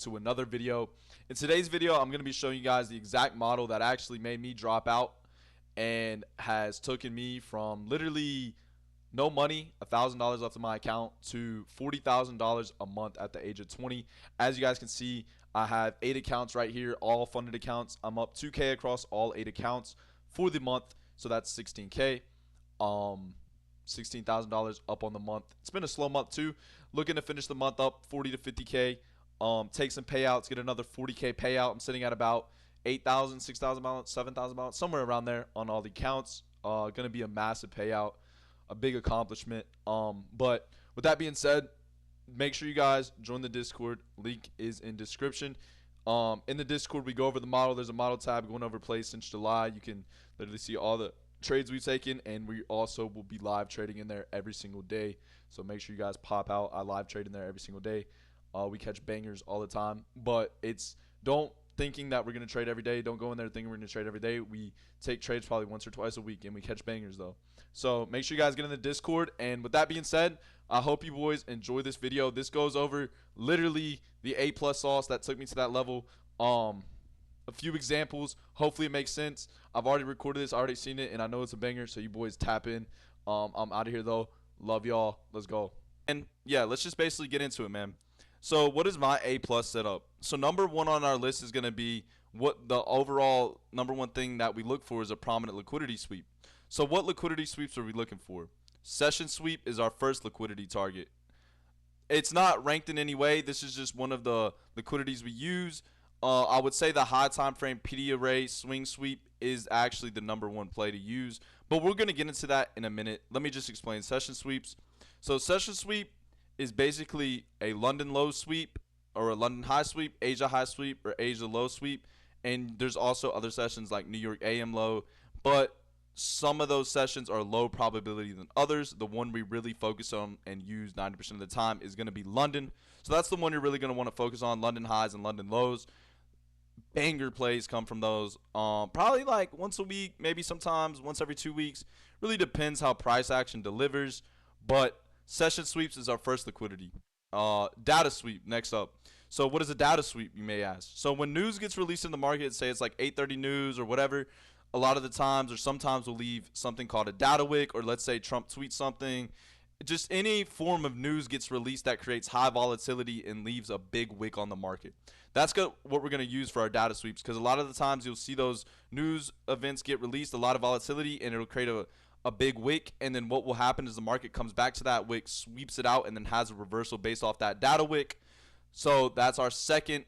to another video. In today's video, I'm going to be showing you guys the exact model that actually made me drop out and has taken me from literally no money, $1,000 left in my account, to $40,000 a month at the age of 20. As you guys can see, I have 8 accounts right here, all funded accounts. I'm up 2K across all 8 accounts for the month, so that's 16K. $16,000 up on the month. It's been a slow month too. Looking to finish the month up 40 to 50K. Take some payouts, get another 40K payout. I'm sitting at about 8,000, 6,000 balance, 7,000 balance, somewhere around there on all the accounts. Gonna be a massive payout, a big accomplishment. But with that being said, make sure you guys join the Discord. Link is in description. In the Discord, we go over the model. There's a model tab going over plays since July. You can literally see all the trades we've taken, and we also will be live trading in there every single day. So make sure you guys pop out. I live trade in there every single day. We catch bangers all the time, but don't thinking that we're going to trade every day. Don't go in there thinking we're going to trade every day. We take trades probably once or twice a week, and we catch bangers though. So make sure you guys get in the Discord. And with that being said, I hope you boys enjoy this video. This goes over literally the A+ sauce that took me to that level. A few examples. Hopefully it makes sense. I've already recorded this, already seen it, and I know it's a banger, so you boys tap in. I'm out of here though. Love y'all. Let's go. And yeah, let's just basically get into it, man. So what is my A+ setup? So number one on our list is going to be what the overall number one thing that we look for is a prominent liquidity sweep. So what liquidity sweeps are we looking for? Session sweep is our first liquidity target. It's not ranked in any way. This is just one of the liquidities we use. I would say the high time frame PD array swing sweep is actually the number one play to use, but we're going to get into that in a minute. Let me just explain session sweeps. So session sweep is basically a London low sweep or a London high sweep, Asia high sweep, or Asia low sweep. And there's also other sessions like New York AM low, but some of those sessions are low probability than others. The one we really focus on and use 90% of the time is going to be London. So that's the one you're really going to want to focus on, London highs and London lows. Banger plays come from those. Probably like once a week, maybe sometimes once every 2 weeks. Really depends how price action delivers, but session sweeps is our first liquidity. Data sweep next up. So what is a data sweep, you may ask? So when news gets released in the market, say it's like 8:30 news or whatever, a lot of the times or sometimes we'll leave something called a data wick, or let's say Trump tweets something. Just any form of news gets released that creates high volatility and leaves a big wick on the market. That's what we're going to use for our data sweeps, because a lot of the times you'll see those news events get released, a lot of volatility, and it'll create a big wick. And then what will happen is the market comes back to that wick, sweeps it out, and then has a reversal based off that data wick. So that's our second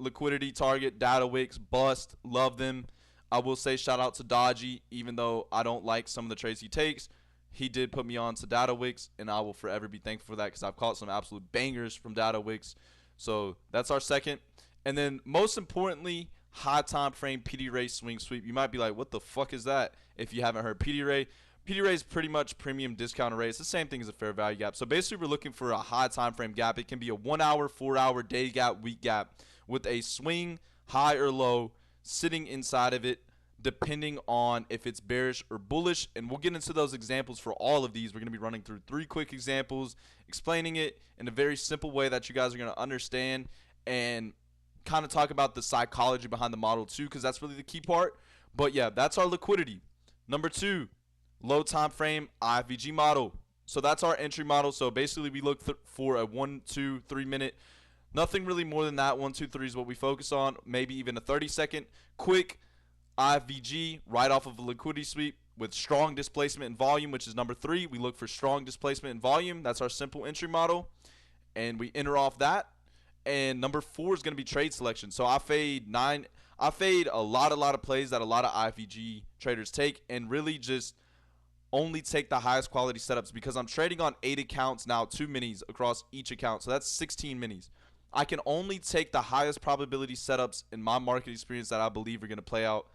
liquidity target. Data wicks, bust, love them. I will say shout out to Dodgy, even though I don't like some of the trades he takes. He did put me on to data wicks, and I will forever be thankful for that, because I've caught some absolute bangers from data wicks. So that's our second. And then most importantly, high time frame PD Ray swing sweep. You might be like, what the fuck is that? If you haven't heard PD Ray. PD Ray is pretty much premium discount array. It's the same thing as a fair value gap. So basically we're looking for a high time frame gap. It can be a 1 hour, 4 hour, day gap, week gap with a swing high or low sitting inside of it, depending on if it's bearish or bullish. And we'll get into those examples for all of these. We're going to be running through 3 quick examples, explaining it in a very simple way that you guys are going to understand, and kind of talk about the psychology behind the model too, because that's really the key part. But yeah, that's our liquidity. Number 2, low time frame IFVG model. So that's our entry model. So basically we look for a 1, 2, 3 minute. Nothing really more than that. 1, 2, 3 is what we focus on. Maybe even a 30-second quick IFVG right off of a liquidity sweep with strong displacement and volume, which is number 3. We look for strong displacement and volume. That's our simple entry model, and we enter off that. And number 4 is going to be trade selection. So I fade a lot of plays that a lot of IFVG traders take, and really just only take the highest quality setups, because I'm trading on 8 accounts now, 2 minis across each account. So that's 16 minis. I can only take the highest probability setups in my market experience that I believe are going to play out.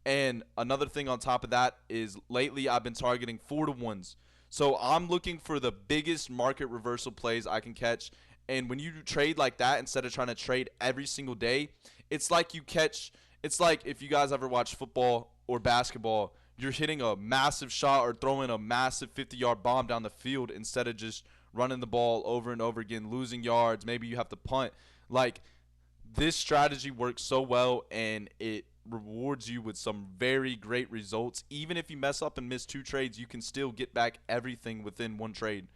And another thing on top of that is lately I've been targeting 4 to 1s. So I'm looking for the biggest market reversal plays I can catch. And when you trade like that, instead of trying to trade every single day, it's like if you guys ever watch football or basketball, you're hitting a massive shot or throwing a massive 50-yard bomb down the field instead of just running the ball over and over again, losing yards. Maybe you have to punt. Like, This strategy works so well, and it rewards you with some very great results. Even if you mess up and miss 2 trades, you can still get back everything within 1 trade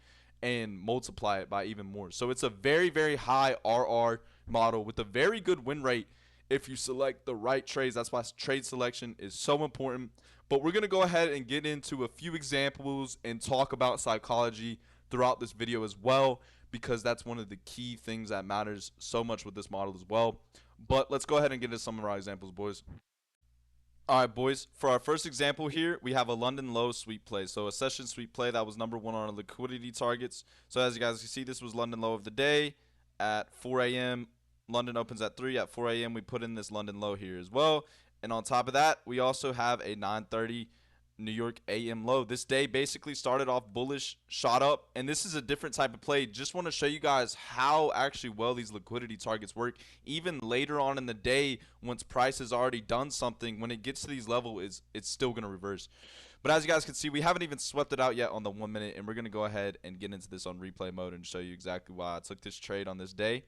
and multiply it by even more. So it's a very, very high RR model with a very good win rate if you select the right trades. That's why trade selection is so important. But we're going to go ahead and get into a few examples and talk about psychology throughout this video as well, because that's one of the key things that matters so much with this model as well. But let's go ahead and get into some of our examples, boys. All right, boys. For our first example here, we have a London low sweep play. So a session sweep play that was #1 on our liquidity targets. So as you guys can see, this was London low of the day at 4 a.m. London opens at 3. At 4 a.m., we put in this London low here as well. And on top of that, we also have a 9:30 New York AM low. This day basically started off bullish, shot up, and this is a different type of play. Just want to show you guys how actually well these liquidity targets work. Even later on in the day, once price has already done something, when it gets to these levels, it's still going to reverse. But as you guys can see, we haven't even swept it out yet on the 1 minute, and we're going to go ahead and get into this on replay mode and show you exactly why I took this trade on this day.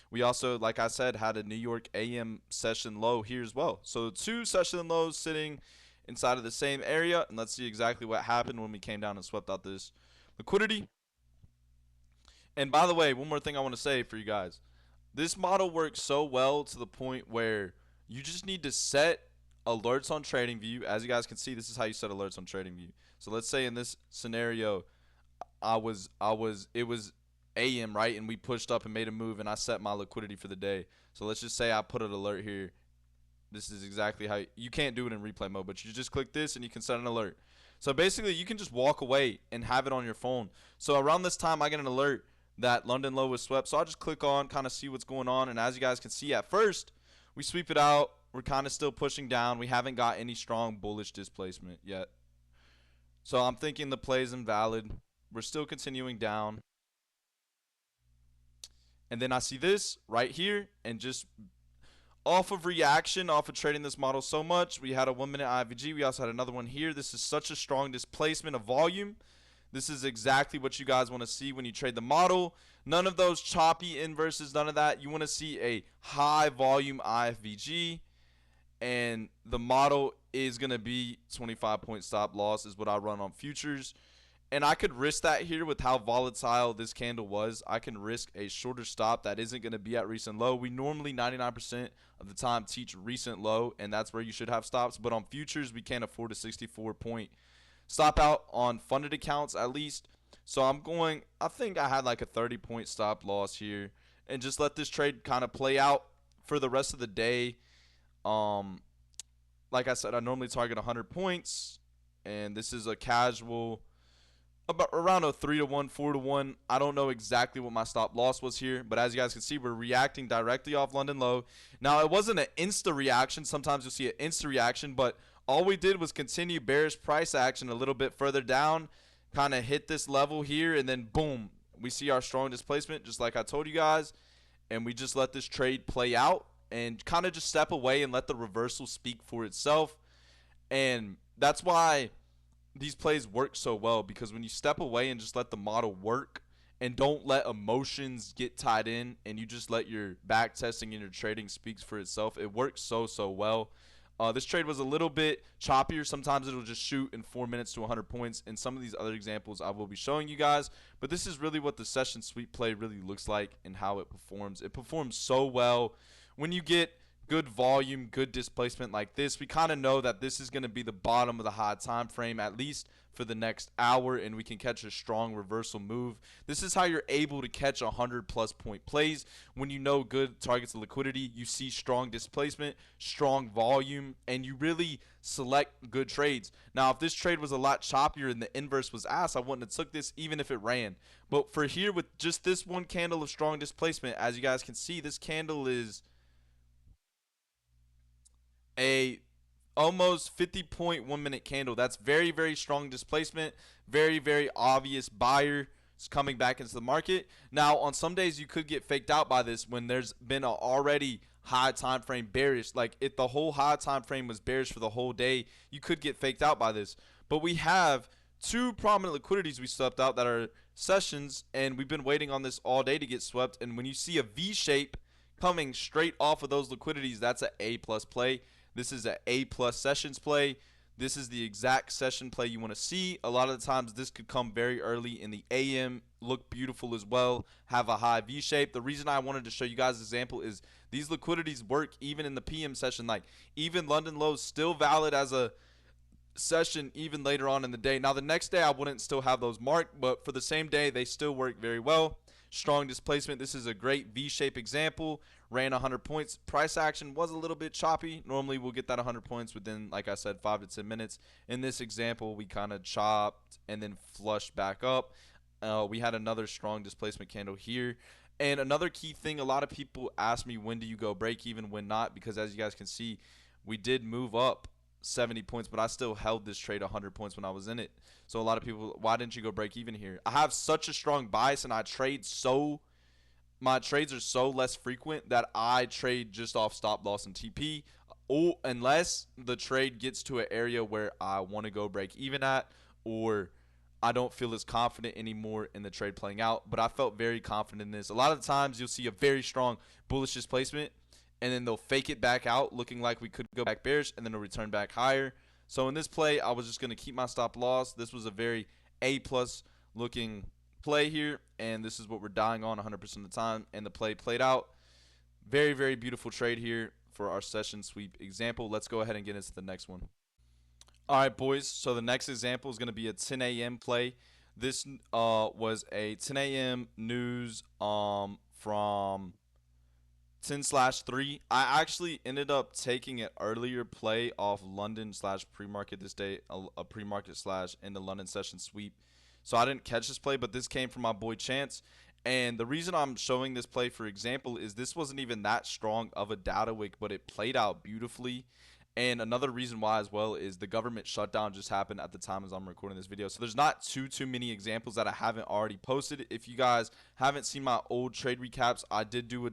We also, like I said, had a New York AM session low here as well. So 2 session lows sitting inside of the same area, and let's see exactly what happened when we came down and swept out this liquidity. And by the way, one more thing I want to say for you guys. This model works so well to the point where you just need to set alerts on TradingView. As you guys can see, this is how you set alerts on TradingView. So let's say in this scenario, it was AM, right? And we pushed up and made a move, and I set my liquidity for the day. So let's just say I put an alert here. This is exactly how you can't do it in replay mode, but you just click this and you can set an alert. So basically, you can just walk away and have it on your phone. So around this time, I get an alert that London low was swept. So I'll just click on, kind of see what's going on. And as you guys can see, at first, we sweep it out. We're kind of still pushing down. We haven't got any strong bullish displacement yet. So I'm thinking the play is invalid. We're still continuing down. And then I see this right here, and just off of reaction, off of trading this model so much, we had a 1 minute IVG. We also had another one here. This is such a strong displacement of volume. This is exactly what you guys want to see when you trade the model. None of those choppy inverses, none of that. You want to see a high volume IFVG, and the model is going to be 25-point stop loss is what I run on futures. And I could risk that here with how volatile this candle was. I can risk a shorter stop that isn't going to be at recent low. We normally 99% of the time teach recent low, and that's where you should have stops. But on futures, we can't afford a 64-point stop out on funded accounts at least. So I think I had like a 30-point stop loss here, and just let this trade kind of play out for the rest of the day. Like I said, I normally target 100 points, and this is a casual about around a 3-1, 4-1. I don't know exactly what my stop loss was here, but as you guys can see, we're reacting directly off London low. Now, it wasn't an insta reaction. Sometimes you'll see an insta reaction, but all we did was continue bearish price action a little bit further down, kind of hit this level here, and then boom, we see our strong displacement, just like I told you guys, and we just let this trade play out and kind of just step away and let the reversal speak for itself. And that's why these plays work so well, because when you step away and just let the model work and don't let emotions get tied in, and you just let your back testing and your trading speaks for itself, it works so well. This trade was a little bit choppier. Sometimes it'll just shoot in 4 minutes to 100 points. In some of these other examples I will be showing you guys, but this is really what the session sweep play really looks like and how it performs. It performs so well when you get good volume, good displacement like this. We kind of know that this is going to be the bottom of the high time frame, at least for the next hour, and we can catch a strong reversal move. This is how you're able to catch 100+ point plays. When you know good targets of liquidity, you see strong displacement, strong volume, and you really select good trades. Now, if this trade was a lot choppier and the inverse was ass, I wouldn't have took this even if it ran. But for here, with just this one candle of strong displacement, as you guys can see, this candle is a almost 50-point 1 minute candle. That's very strong displacement. Very obvious buyer is coming back into the market. Now, on some days you could get faked out by this when there's been a already high time frame bearish. Like if the whole high time frame was bearish for the whole day, you could get faked out by this. But we have 2 prominent liquidities we swept out that are sessions, and we've been waiting on this all day to get swept. And when you see a V shape coming straight off of those liquidities, that's an A plus play. This is an A plus sessions play. This is the exact session play you want to see. A lot of the times this could come very early in the AM, look beautiful as well, have a high V shape. The reason I wanted to show you guys an example is these liquidities work even in the PM session. Like even London lows still valid as a session even later on in the day. Now the next day I wouldn't still have those marked, but for the same day they still work very well. Strong displacement. This is a great V-shape example. Ran 100 points. Price action was a little bit choppy. Normally we'll get that 100 points within, like I said, 5 to 10 minutes. In this example, we kind of chopped and then flushed back up. We had another strong displacement candle here. And another key thing, a lot of people ask me, when do you go break even, when not? Because as you guys can see, we did move up 70 points, but I still held this trade 100 points when I was in it. So a lot of people, why didn't you go break even here? I have such a strong bias, and my trades are so less frequent that I trade just off stop loss and TP, unless the trade gets to an area where I want to go break even at, or I don't feel as confident anymore in the trade playing out. But I felt very confident in this. A lot of the times you'll see a very strong bullish displacement, and then they'll fake it back out looking like we could go back bearish, and then it'll return back higher. So in this play, I was just going to keep my stop loss. This was a very A-plus looking play here, and this is what we're dying on 100% of the time, and the play played out. Very, very beautiful trade here for our session sweep example. Let's go ahead and get into the next one. All right, boys, so the next example is going to be a 10 a.m. play. This was a 10 a.m. news from 10/3. I actually ended up taking an earlier play off London / pre-market this day, a pre-market / in the London session sweep. So I didn't catch this play, but this came from my boy Chance. And the reason I'm showing this play, for example, is this wasn't even that strong of a data wick, but it played out beautifully. And another reason why as well is the government shutdown just happened at the time as I'm recording this video. So there's not too many examples that I haven't already posted. If you guys haven't seen my old trade recaps, I did do a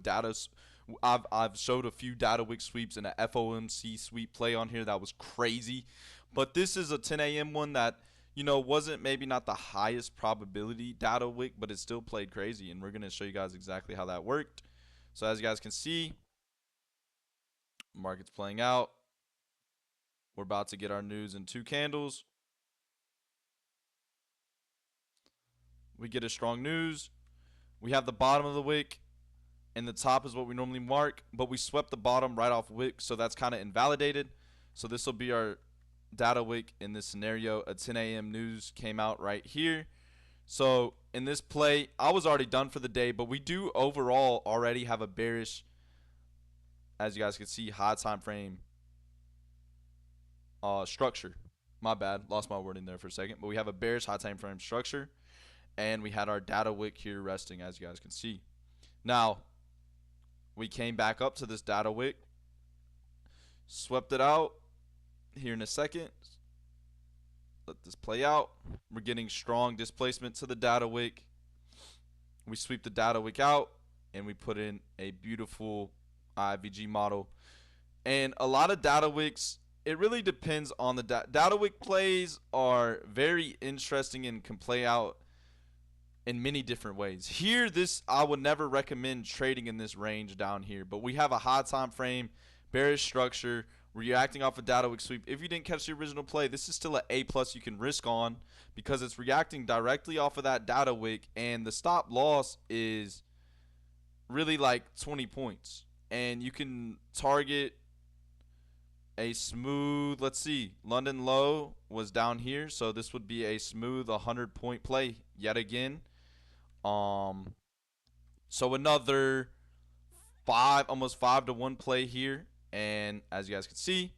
I've showed a few data wick sweeps and a FOMC sweep play on here that was crazy. But this is a 10 a.m. one that, you know, wasn't maybe not the highest probability data wick, but it still played crazy. And we're going to show you guys exactly how that worked. So as you guys can see, market's playing out. We're about to get our news in 2 candles. We get a strong news. We have the bottom of the wick, and the top is what we normally mark, but we swept the bottom right off wick, so that's kind of invalidated. So this will be our data wick in this scenario. A 10 a.m. news came out right here. So in this play, I was already done for the day, but we do overall already have a bearish, as you guys can see, high time frame structure. My bad, lost my word in there for a second, but we have a bearish high time frame structure, and we had our data wick here resting, as you guys can see. Now we came back up to this data wick, swept it out here in a second. Let this play out. We're getting strong displacement to the data wick. We sweep the data wick out, and we put in a beautiful IVG model. And a lot of data wicks, it really depends on the data wick plays are very interesting and can play out in many different ways. Here, this I would never recommend trading in this range down here, but we have a high time frame, bearish structure, reacting off a data wick sweep. If you didn't catch the original play, this is still an A+ you can risk on because it's reacting directly off of that data wick, and the stop loss is really like 20 points. And you can target a smooth, let's see, London low was down here, so this would be a smooth 100-point play yet again. So another almost 5-to-1 play here, and as you guys can see,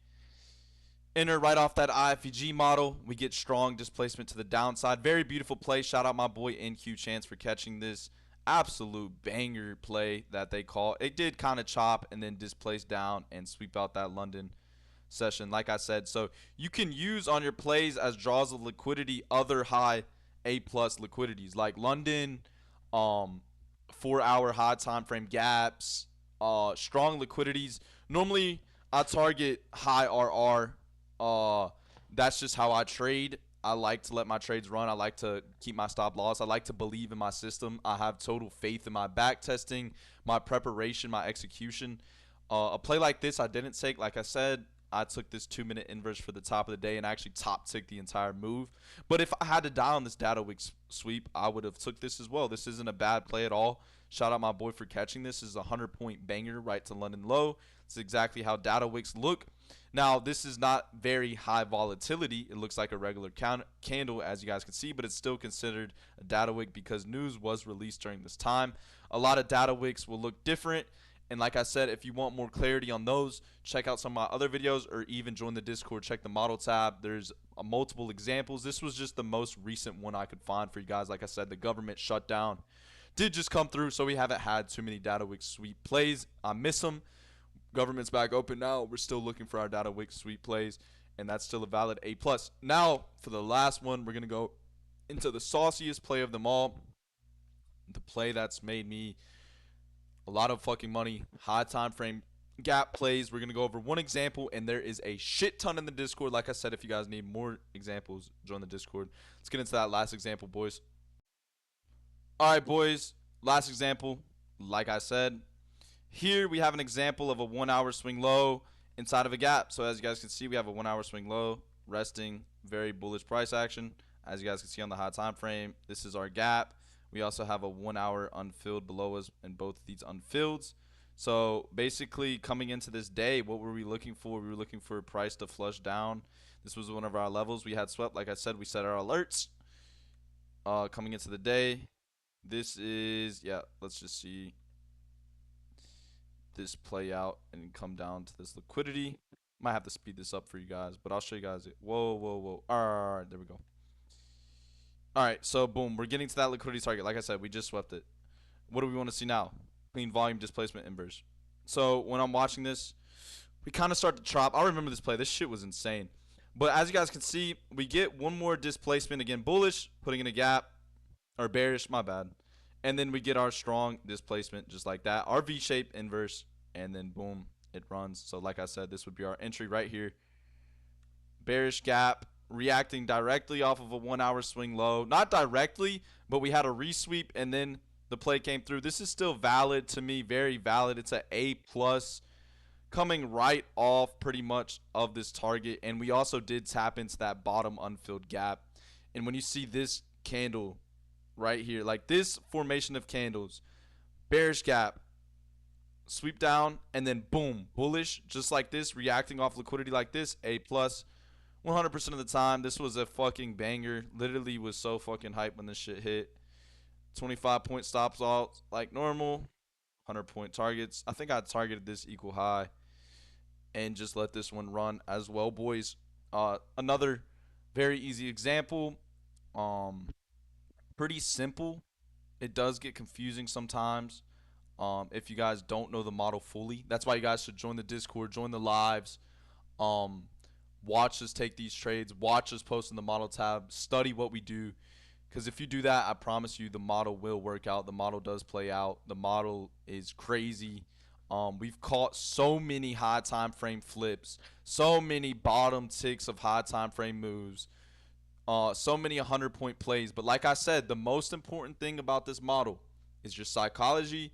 enter right off that IFVG model. We get strong displacement to the downside. Very beautiful play. Shout out my boy NQ Chance for catching this absolute banger play that they call. It did kind of chop and then displace down and sweep out that London session, like I said. So you can use on your plays as draws of liquidity other high A+ liquidities like London, 4-hour high time frame gaps, strong liquidities. Normally I target high RR. That's just how I trade. I like to let my trades run. I like to keep my stop loss. I like to believe in my system. I have total faith in my back testing, my preparation, my execution. A play like this I didn't take. Like I said, I took this 2-minute inverse for the top of the day and actually top ticked the entire move. But if I had to die on this data wick sweep, I would have took this as well. This isn't a bad play at all. Shout out my boy for catching this. This is a 100-point banger right to London low. It's exactly how data wicks look. Now, this is not very high volatility. It looks like a regular candle, as you guys can see, but it's still considered a data wick because news was released during this time. A lot of data wicks will look different. And like I said, if you want more clarity on those, check out some of my other videos or even join the Discord. Check the model tab. There's multiple examples. This was just the most recent one I could find for you guys. Like I said, the government shutdown did just come through, so we haven't had too many data wick sweep plays. I miss them. Government's back open now. We're still looking for our data wick sweep plays, and that's still a valid A+. Now, for the last one, we're going to go into the sauciest play of them all, the play that's made me a lot of fucking money, high time frame gap plays. We're going to go over one example, and there is a shit ton in the Discord. Like I said, if you guys need more examples, join the Discord. Let's get into that last example, boys. All right, boys, last example. Like I said, here we have an example of a 1 hour swing low inside of a gap. So as you guys can see, we have a 1 hour swing low, resting, very bullish price action. As you guys can see on the high time frame, this is our gap. We also have a 1 hour unfilled below us in both of these unfilleds. So basically coming into this day, what were we looking for? We were looking for a price to flush down. This was one of our levels we had swept. Like I said, we set our alerts coming into the day. This is, yeah, let's just see this play out and come down to this liquidity. Might have to speed this up for you guys, but I'll show you guys it. Whoa, whoa, whoa. All right, there we go. All right, so boom, we're getting to that liquidity target. Like I said, we just swept it. What do we want to see now? Clean volume displacement inverse. So when I'm watching this, we kind of start to chop. I remember this play. This shit was insane. But as you guys can see, we get one more displacement, again bullish, putting in a gap, or bearish, my bad. And then we get our strong displacement just like that. Our V-shape inverse, and then boom, it runs. So like I said, this would be our entry right here. Bearish gap, reacting directly off of a 1 hour swing low. Not directly, but we had a resweep and then the play came through. This is still valid to me, very valid. It's an A+, coming right off pretty much of this target. And we also did tap into that bottom unfilled gap. And when you see this candle right here, like this formation of candles, bearish gap, sweep down, and then boom, bullish, just like this, reacting off liquidity like this, A+. 100% of the time, this was a fucking banger. Literally was so fucking hyped when this shit hit. 25-point stops loss like normal. 100-point targets. I think I targeted this equal high and just let this one run as well, boys. Another very easy example. Pretty simple. It does get confusing sometimes if you guys don't know the model fully. That's why you guys should join the Discord, join the lives. Watch us take these trades, watch us post in the model tab, study what we do, because if you do that, I promise you the model will work out. The model does play out. The model is crazy. We've caught so many high time frame flips, so many bottom ticks of high time frame moves, so many 100-point plays. But like I said, the most important thing about this model is your psychology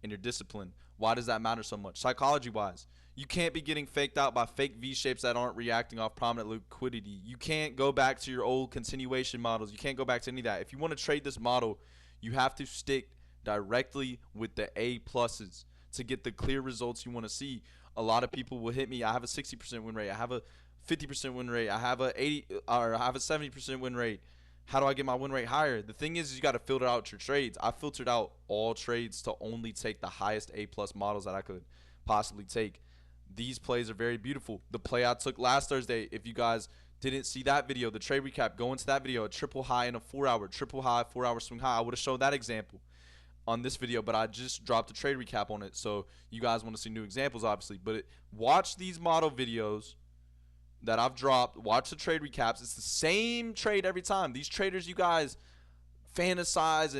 and your discipline. Why does that matter so much? Psychology wise, you can't be getting faked out by fake V-shapes that aren't reacting off prominent liquidity. You can't go back to your old continuation models. You can't go back to any of that. If you want to trade this model, you have to stick directly with the A pluses to get the clear results you want to see. A lot of people will hit me. I have a 60% win rate. I have a 50% win rate. I have a 80 or I have a 70% win rate. How do I get my win rate higher? The thing is you got to filter out your trades. I filtered out all trades to only take the highest A+ models that I could possibly take. These plays are very beautiful. The play I took last Thursday, if you guys didn't see that video, the trade recap, go into that video, a triple high and a 4 hour, triple high, 4 hour swing high. I would have showed that example on this video, but I just dropped a trade recap on it. So you guys want to see new examples, obviously. But watch these model videos that I've dropped. Watch the trade recaps. It's the same trade every time. These traders you guys fantasize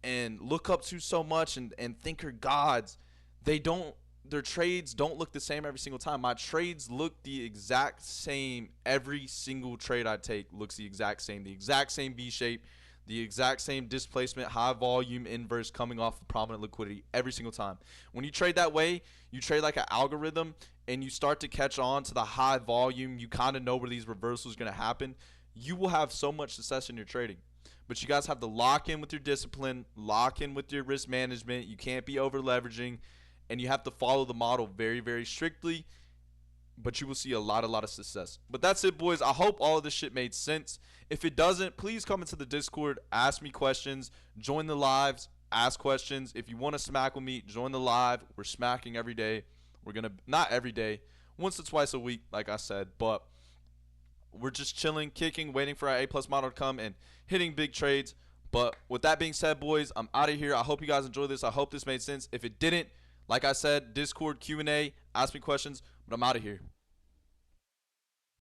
and look up to so much and think are gods, they don't their trades don't look the same every single time. My trades look the exact same. Every single trade I take looks the exact same V shape, the exact same displacement, high volume inverse coming off of prominent liquidity every single time. When you trade that way, you trade like an algorithm, and you start to catch on to the high volume. You kind of know where these reversals are going to happen. You will have so much success in your trading. But you guys have to lock in with your discipline, lock in with your risk management. You can't be over leveraging, and you have to follow the model very, very strictly. But you will see a lot of success. But that's it, boys. I hope all of this shit made sense. If it doesn't, please come into the Discord, ask me questions, join the lives, ask questions. If you want to smack with me, join the live. We're smacking every day. We're going to, not every day, once or twice a week, like I said, but we're just chilling, kicking, waiting for our A+ model to come and hitting big trades. But with that being said, boys, I'm out of here. I hope you guys enjoyed this. I hope this made sense. If it didn't, like I said, Discord, Q&A, ask me questions, but I'm out of here.